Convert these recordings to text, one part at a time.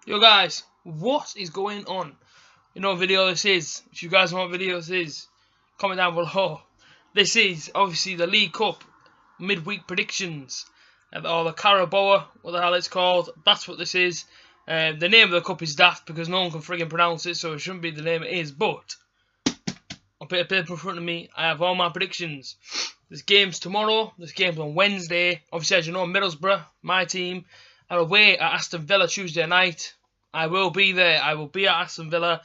Yo guys, what is going on? You know what video this is. If you guys know what video this is, comment down below. This is obviously the League Cup midweek predictions, or the carabao, what the hell it's called. That's what this is. The name of the cup is daft because no one can friggin' pronounce it, so it shouldn't be the name it is. But on a bit of paper in front of me, I have all my predictions. There's games tomorrow. There's games on Wednesday. Obviously, as you know, Middlesbrough, my team, are away at Aston Villa Tuesday night. I will be there. I will be at Aston Villa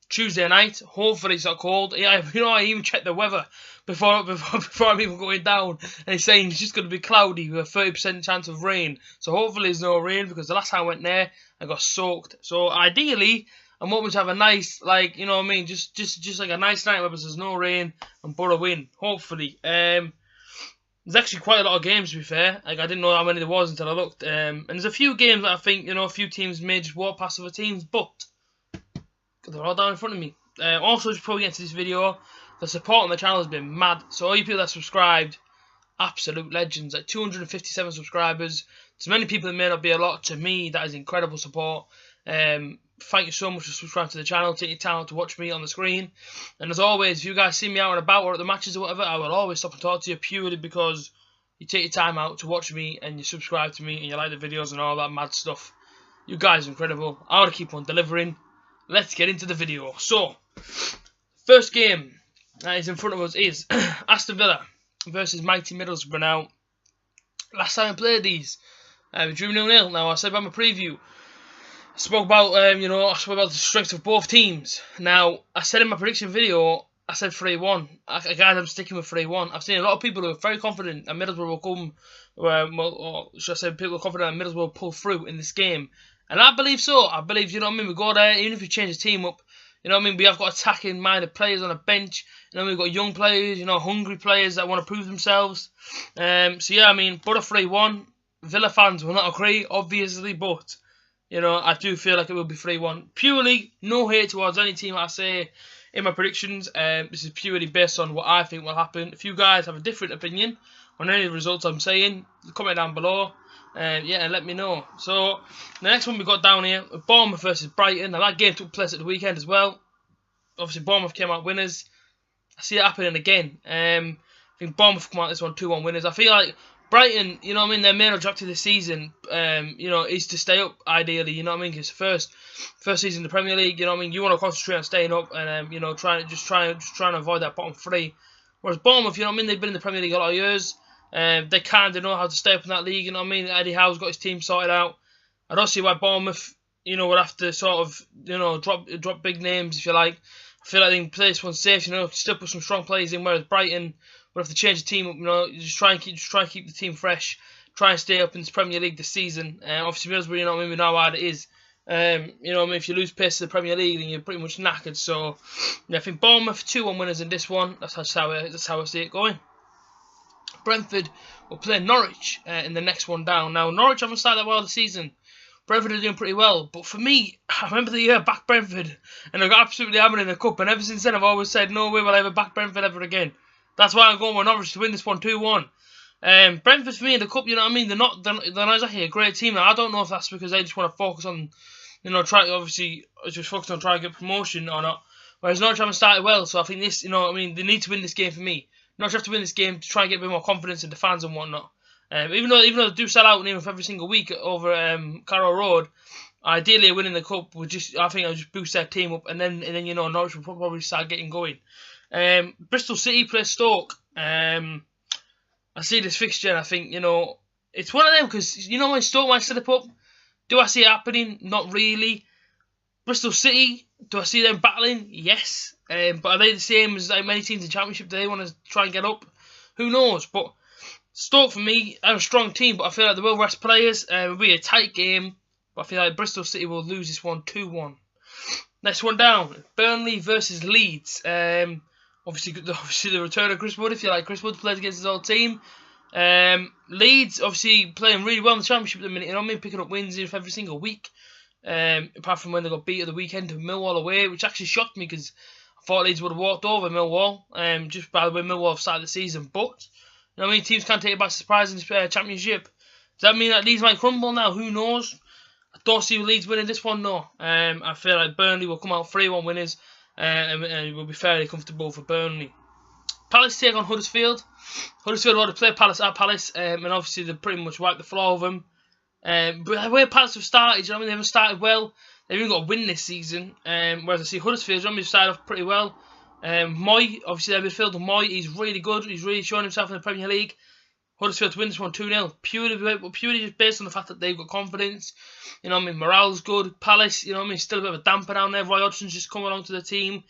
Tuesday night. Hopefully it's not cold. Yeah, you know, I even checked the weather before I'm even going down, and it's saying it's just going to be cloudy with a 30% chance of rain. So hopefully there's no rain, because the last time I went there, I got soaked. So ideally, I'm hoping to have a nice, like, you know what I mean, just like a nice night where there's no rain and but a win. Hopefully. There's actually quite a lot of games, to be fair. Like, I didn't know how many there was until I looked. And there's a few games that I think, you know, a few teams may just walk past other teams, but they're all down in front of me. Also, just before we get into this video, the support on the channel has been mad. So all you people that subscribed, absolute legends. Like 257 subscribers. To many people, it may not be a lot. To me, that is incredible support. Thank you so much for subscribing to the channel. Take your time to watch me on the screen. And as always, if you guys see me out and about or at the matches or whatever, I will always stop and talk to you, purely because you take your time out to watch me and you subscribe to me and you like the videos and all that mad stuff. You guys are incredible. I want to keep on delivering. Let's get into the video. So, first game that is in front of us is Aston Villa versus mighty Middlesbrough. Now, last time I played these, we drew 0-0. Now, I said about my preview, I spoke about, you know, I spoke about the strengths of both teams. Now, I said in my prediction video, I said 3-1. Guys, I'm sticking with 3-1. I've seen a lot of people who are very confident that Middlesbrough will come, or should I say, people are confident that Middlesbrough will pull through in this game. And I believe so. I believe, you know what I mean, we go there, even if we change the team up, you know what I mean, we have got attacking-minded players on the bench. You know, we've got young players, you know, hungry players that want to prove themselves. So, yeah, I mean, but a 3-1. Villa fans will not agree, obviously, but you know, I do feel like it will be 3-1. Purely, no hate towards any team I say in my predictions. This is purely based on what I think will happen. If you guys have a different opinion on any of the results I'm saying, comment down below. Yeah, and let me know. So, the next one we got down here, Bournemouth versus Brighton. Now, that game took place at the weekend as well. Obviously, Bournemouth came out winners. I see it happening again. I think Bournemouth come out this one 2-1 winners. I feel like Brighton, you know what I mean, their main objective this season, you know, is to stay up, ideally, you know what I mean, because first season in the Premier League, you know what I mean, you want to concentrate on staying up and, you know, trying to avoid that bottom three. Whereas Bournemouth, you know what I mean, they've been in the Premier League a lot of years, they kind of know how to stay up in that league, you know what I mean, Eddie Howe's got his team sorted out. I don't see why Bournemouth, you know, would have to sort of, you know, drop big names, if you like. I feel like they can play this one safe, you know, still put some strong players in, whereas Brighton would have to change the team up, you know, just try and keep the team fresh, try and stay up in this Premier League this season. Obviously, Middlesbrough, you know what I mean, we know how it is. You know what I mean, if you lose pace to the Premier League, then you're pretty much knackered. So, yeah, I think Bournemouth 2-1 winners in this one. That's how I see it going. Brentford will play Norwich in the next one down. Now, Norwich haven't started that well this season. Brentford are doing pretty well, but for me, I remember the year back Brentford, and I got absolutely hammered in the cup, and ever since then I've always said, no way will I ever back Brentford ever again. That's why I'm going with Norwich to win this one 2-1. Brentford for me in the cup, you know what I mean, they're not exactly a great team. Now, I don't know if that's because they just want to focus on, you know, just focus on trying to get promotion or not. Whereas Norwich haven't started well, so I think this, you know what I mean, they need to win this game for me. Norwich have to win this game to try and get a bit more confidence in the fans and whatnot. Even though they do sell out nearly every single week over Carrow Road, ideally winning the cup would just, I think, it'll just boost their team up, and then you know, Norwich will probably start getting going. Bristol City play Stoke. I see this fixture and I think, you know, it's one of them, because, you know, when Stoke might slip up, do I see it happening? Not really. Bristol City, do I see them battling? Yes. But are they the same as like many teams in the Championship? Do they want to try and get up? Who knows? But Stoke, for me, are a strong team, but I feel like they will rest players. It'll be a tight game, but I feel like Bristol City will lose this one 2-1. Next one down, Burnley versus Leeds. Obviously the return of Chris Wood, if you like. Chris Wood plays against his old team. Leeds, obviously, playing really well in the Championship at the minute. You know what I mean? Picking up wins every single week. Apart from when they got beat at the weekend to Millwall away, which actually shocked me, because I thought Leeds would have walked over Millwall, just by the way Millwall have started the season. But, you know what I mean? Teams can't take it by surprise in this Championship. Does that mean that Leeds might crumble now? Who knows? don't see Leeds winning this one, no. I feel like Burnley will come out 3-1 winners, and it will be fairly comfortable for Burnley. Palace take on Huddersfield. Huddersfield want to play Palace at Palace, and obviously they pretty much wiped the floor of them. But the way Palace have started, you know what I mean, they haven't started well. They've even got a win this season. Whereas I see Huddersfield, you know, they've started off pretty well. Moy, obviously their midfielder Moy, he's really good. He's really showing himself in the Premier League. Huddersfield to win this one 2-0, purely just based on the fact that they've got confidence. You know what I mean, morale's good. Palace, you know what I mean, still a bit of a damper down there. Roy Hodgson's just come along to the team.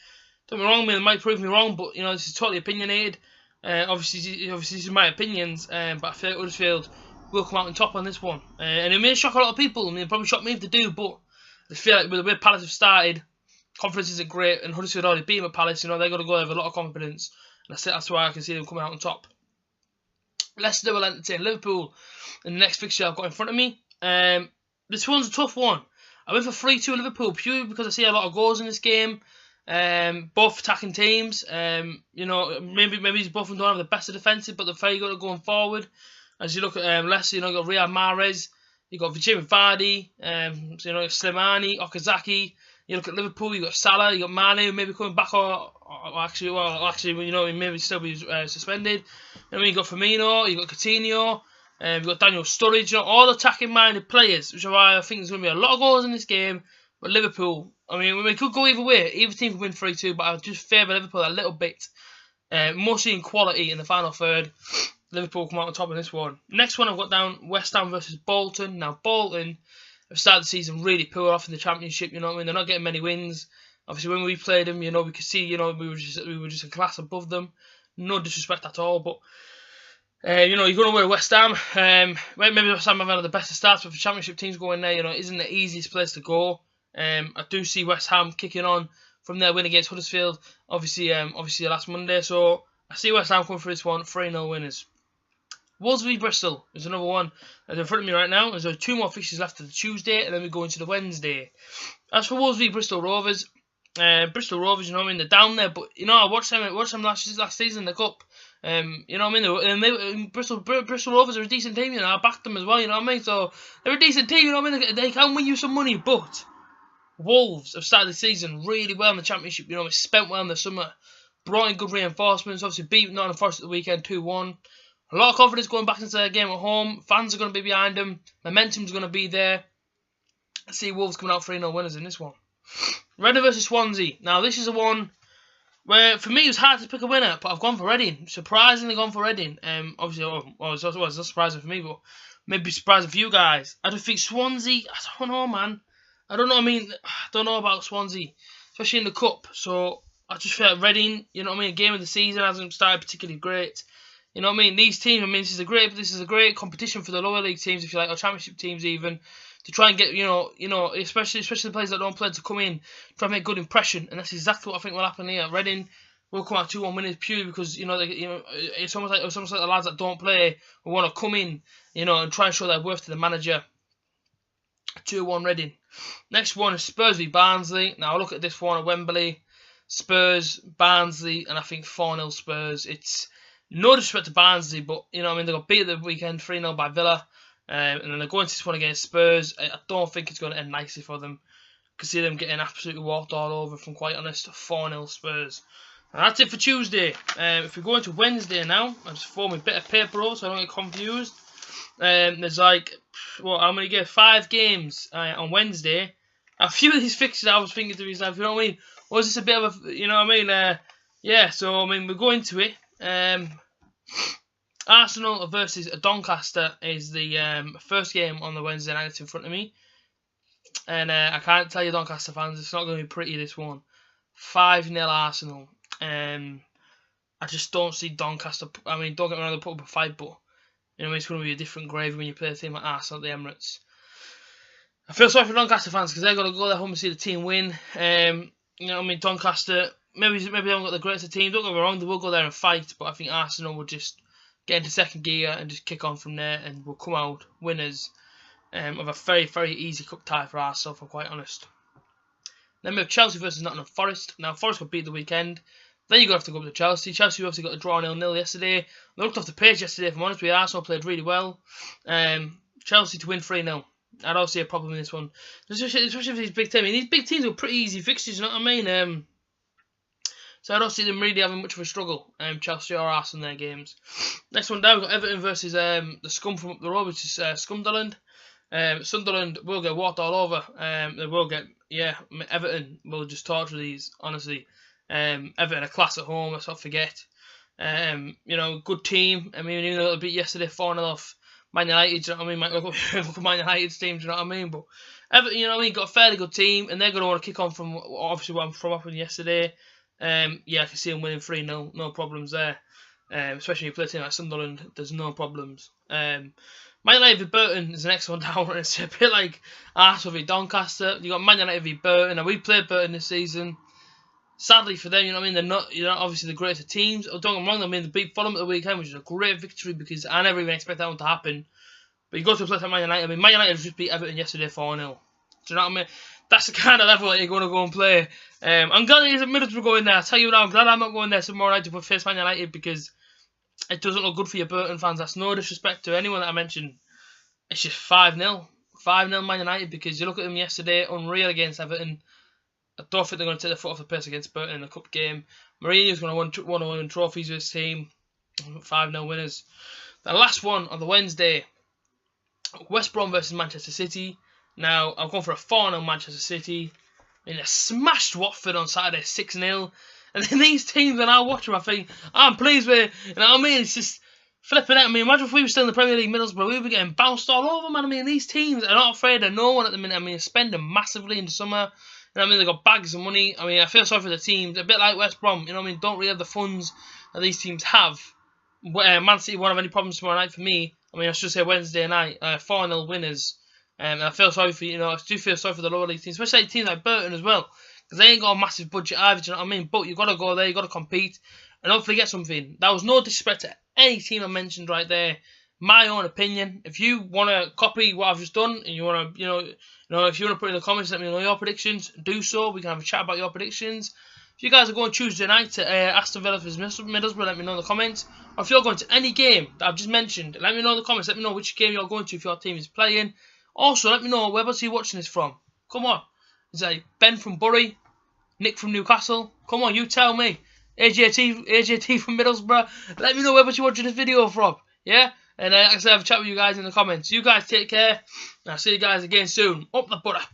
Don't get me wrong, I mean, they might prove me wrong, but you know, this is totally opinionated. Obviously, this is my opinions, but I feel like Huddersfield will come out on top on this one. And it may shock a lot of people. I mean, it probably shock me if they do, but I feel like with the way Palace have started, confidence isn't great, and Huddersfield already beat them at Palace. You know, they're going to go there with a lot of confidence, and that's why I can see them coming out on top. Leicester will entertain Liverpool in the next fixture I've got in front of me. This one's a tough one. I went for 3-2 Liverpool purely because I see a lot of goals in this game. Both attacking teams. You know, maybe both of them don't have the best of defensive, but they're very good at going forward. As you look at Leicester, you know, you got Riyad Mahrez, you got Jamie Vardy, so, you know, Slimani, Okazaki. You look at Liverpool, you got Salah, you got Mane, maybe coming back, or actually, you know, maybe still be suspended. And then you got Firmino, you got Coutinho, you got Daniel Sturridge, you know, all attacking-minded players, which is why I think there's going to be a lot of goals in this game. But Liverpool, I mean, we could go either way. Either team could win 3-2, but I just favour Liverpool a little bit. Mostly in quality in the final third. Liverpool come out on top of this one. Next one I've got down, West Ham versus Bolton. Now, Bolton have started the season really poor off in the Championship, you know what I mean? They're not getting many wins. Obviously, when we played them, you know, we could see, you know, we were just a class above them. No disrespect at all, but you know, you're going to wear West Ham. Maybe West Ham have had the best of starts, but for Championship teams going there, you know, it isn't the easiest place to go. I do see West Ham kicking on from their win against Huddersfield, obviously last Monday. So I see West Ham coming for this one, 3-0 winners. Wolves v Bristol is another one that's in front of me right now. There's 2 more fixtures left of the Tuesday, and then we go into the Wednesday. As for Wolves v Bristol Rovers, you know what I mean, they're down there, but you know, I watched them last season in the Cup. You know what I mean, Bristol Rovers are a decent team, you know, I backed them as well, you know what I mean, so they're a decent team, you know what I mean, they can win you some money, but Wolves have started the season really well in the Championship, you know, spent well in the summer, brought in good reinforcements, obviously beat Nottingham Forest at the weekend 2-1. A lot of confidence going back into their game at home. Fans are going to be behind them. Momentum's going to be there. I see Wolves coming out 3-0 winners in this one. Reading versus Swansea. Now, this is a one where, for me, it was hard to pick a winner, but I've gone for Reading. Surprisingly gone for Reading. Obviously, it's not surprising for me, but maybe surprising for you guys. I don't think Swansea, I don't know, man. I don't know, I don't know about Swansea, especially in the Cup. So, I just feel like Reading, you know what I mean, a game of the season hasn't started particularly great. You know what I mean? These teams, I mean, this is a great competition for the lower league teams, if you like, or Championship teams even, to try and get, you know, especially the players that don't play to come in, try and make a good impression, and that's exactly what I think will happen here. Reading will come out 2-1 winners purely because, you know, it's almost like the lads that don't play will want to come in, you know, and try and show their worth to the manager. 2-1 Reading. Next one is Spurs v Barnsley. Now I look at this one at Wembley, Spurs, Barnsley, and I think 4-0 Spurs. It's no disrespect to Barnsley, but, you know what I mean, they got beat at the weekend 3-0 by Villa. And then they're going to this one against Spurs. I don't think it's going to end nicely for them. I can see them getting absolutely walked all over, if I'm quite honest. 4-0 Spurs. And that's it for Tuesday. If we go into Wednesday now, I'm just forming a bit of paper over so I don't get confused. There's like, well, I'm going to get 5 games on Wednesday. A few of these fixtures I was thinking to myself, you know what I mean? Was this a bit of a, you know what I mean? Yeah, so I mean, we're going to it. Arsenal versus Doncaster is the first game on the Wednesday night that's in front of me. And I can't tell you, Doncaster fans, it's not going to be pretty, this one. 5-0 Arsenal. I just don't see Doncaster. I mean, don't get me wrong, they'll put up a fight, but you know, it's going to be a different gravy when you play a team like Arsenal at the Emirates. I feel sorry for Doncaster fans because they're going to go there home and see the team win. You know what I mean, Doncaster, maybe they haven't got the greatest team. Don't get me wrong, they will go there and fight, but I think Arsenal will just get into second gear and just kick on from there, and will come out winners of a very, very easy cup tie for Arsenal, if I'm quite honest. Then we have Chelsea versus Nottingham Forest. Now, Forest got beat the weekend. Then you're going to have to go up to Chelsea. Chelsea obviously got a draw 0-0 yesterday. They looked off the page yesterday, if I'm honest with you. Arsenal played really well. Chelsea to win 3-0. I don't see a problem in this one, especially for these big teams. I mean, these big teams are pretty easy fixtures, you know what I mean? So I don't see them really having much of a struggle. Chelsea or Arsenal in their games. Next one down, we've got Everton versus the scum from up the road, which is Sunderland. Sunderland will get walked all over. They will get, Everton will just torture these, honestly. Everton a class at home, let's not forget. Good team. I mean, even a little bit yesterday, 4-0 off Man United, do you know what I mean? Might look at Man United's team, do you know what I mean? But Everton, you know what I mean, got a fairly good team, and they're going to want to kick on from, obviously, what happened yesterday. I can see them winning 3-0, no problems there. Especially if you play a team like Sunderland, there's no problems. Man United v Burton is the next one down, and it's a bit like Arsenal v Doncaster. You got Man United v Burton, and we played Burton this season. Sadly for them, you know what I mean, they're not, obviously the greater teams. Don't get me wrong, I mean, they beat Fulham at the weekend, which is a great victory because I never even expected that one to happen. But you go to a place like Man United, I mean, Man United just beat Everton yesterday 4-0. Do you know what I mean? That's the kind of level that you're going to go and play. I'm glad he's at Middlesbrough going there. I'll tell you now, I'm glad I'm not going there tomorrow night to face Man United because it doesn't look good for your Burton fans. That's no disrespect to anyone that I mentioned. It's just 5-0. 5-0 Man United because you look at them yesterday, unreal against Everton. I don't think they're going to take their foot off the pace against Burton in the cup game. Mourinho's going to want to win trophies with his team. 5-0 winners. The last one on the Wednesday, West Brom versus Manchester City. Now, I've gone for a 4-0 Manchester City. I mean, they smashed Watford on Saturday 6-0. And then these teams, when I watch them, I think, I'm pleased with it. You know what I mean? It's just flipping out. I mean, imagine if we were still in the Premier League Middlesbrough, we would be getting bounced all over, man. I mean, these teams are not afraid of no one at the minute. I mean, they're spending massively in the summer. You know what I mean? They've got bags of money. I mean, I feel sorry for the teams. A bit like West Brom, you know what I mean? Don't really have the funds that these teams have. Man City won't have any problems tomorrow night for me. I mean, I should say Wednesday night. 4-0 winners. And I feel sorry for, I do feel sorry for the lower league teams, especially teams like Burton as well. Because they ain't got a massive budget either, do you know what I mean? But you've got to go there, you've got to compete. And hopefully get something. That was no disrespect to any team I mentioned right there. My own opinion. If you want to copy what I've just done, and you want to, if you want to put in the comments, let me know your predictions, do so. We can have a chat about your predictions. If you guys are going Tuesday night to Aston Villa vs Middlesbrough, let me know in the comments. Or if you're going to any game that I've just mentioned, let me know in the comments. Let me know which game you're going to if your team is playing. Also, let me know whereabouts you're watching this from. Come on. Is that Ben from Bury? Nick from Newcastle? Come on, you tell me. A.J.T from Middlesbrough? Let me know whereabouts you're watching this video from. Yeah? And like I said, have a chat with you guys in the comments. You guys take care. And I'll see you guys again soon. Up the butter.